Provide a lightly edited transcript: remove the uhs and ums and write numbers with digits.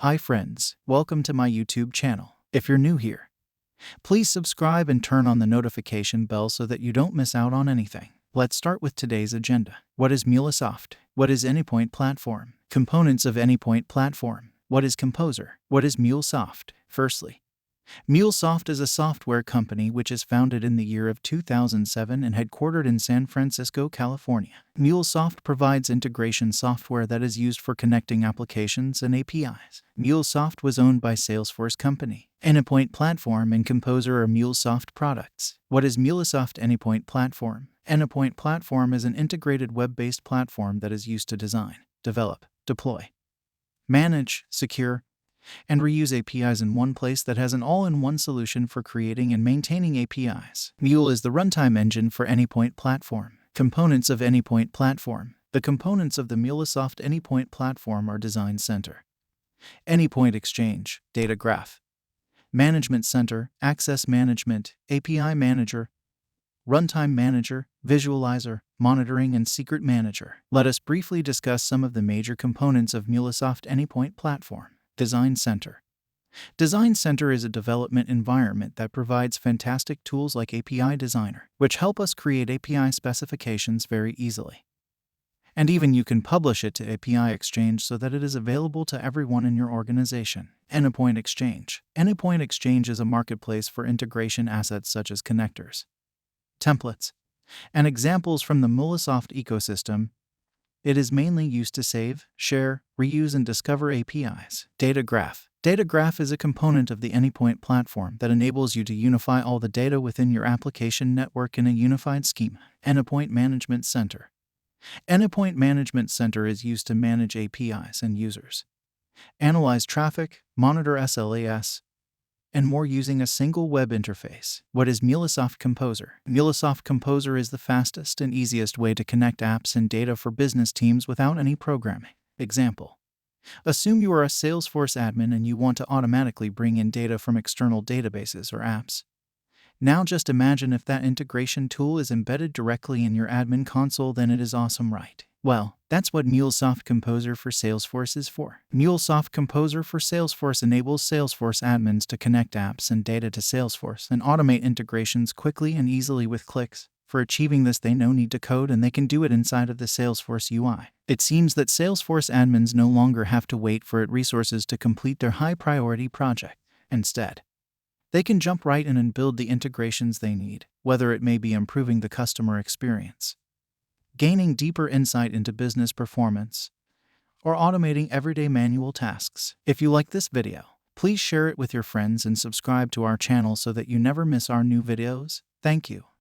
Hi friends, welcome to my YouTube channel. If you're new here, please subscribe and turn on the notification bell so that you don't miss out on anything. Let's start with today's agenda. What is MuleSoft? What is Anypoint Platform? Components of Anypoint Platform. What is Composer? What is MuleSoft? Firstly, MuleSoft is a software company which is founded in the year of 2007 and headquartered in San Francisco, California. MuleSoft provides integration software that is used for connecting applications and APIs. MuleSoft was owned by Salesforce Company. Anypoint Platform and Composer are MuleSoft products. What is MuleSoft Anypoint Platform? Anypoint Platform is an integrated web-based platform that is used to design, develop, deploy, manage, secure, and reuse APIs in one place that has an all-in-one solution for creating and maintaining APIs. Mule is the runtime engine for Anypoint Platform. Components of Anypoint Platform. The components of the MuleSoft Anypoint Platform are Design Center, Anypoint Exchange, Data Graph, Management Center, Access Management, API Manager, Runtime Manager, Visualizer, Monitoring, and Secret Manager. Let us briefly discuss some of the major components of MuleSoft Anypoint Platform. Design Center. Design Center is a development environment that provides fantastic tools like API Designer, which help us create API specifications very easily. And even you can publish it to API Exchange so that it is available to everyone in your organization. Anypoint Exchange. Anypoint Exchange is a marketplace for integration assets such as connectors, templates, and examples from the MuleSoft ecosystem. It is mainly used to save, share, reuse, and discover APIs. Data Graph. Data Graph is a component of the Anypoint platform that enables you to unify all the data within your application network in a unified schema. Anypoint Management Center. Anypoint Management Center is used to manage APIs and users, analyze traffic, monitor SLAs, and more using a single web interface. What is MuleSoft Composer? MuleSoft Composer is the fastest and easiest way to connect apps and data for business teams without any programming. Example: assume you are a Salesforce admin and you want to automatically bring in data from external databases or apps. Now just imagine if that integration tool is embedded directly in your admin console, then it is awesome, right? Well, that's what MuleSoft Composer for Salesforce is for. MuleSoft Composer for Salesforce enables Salesforce admins to connect apps and data to Salesforce and automate integrations quickly and easily with clicks. For achieving this, they no need to code and they can do it inside of the Salesforce UI. It seems that Salesforce admins no longer have to wait for resources to complete their high-priority project. Instead, they can jump right in and build the integrations they need, whether it may be improving the customer experience, gaining deeper insight into business performance, or automating everyday manual tasks. If you like this video, please share it with your friends and subscribe to our channel so that you never miss our new videos. Thank you.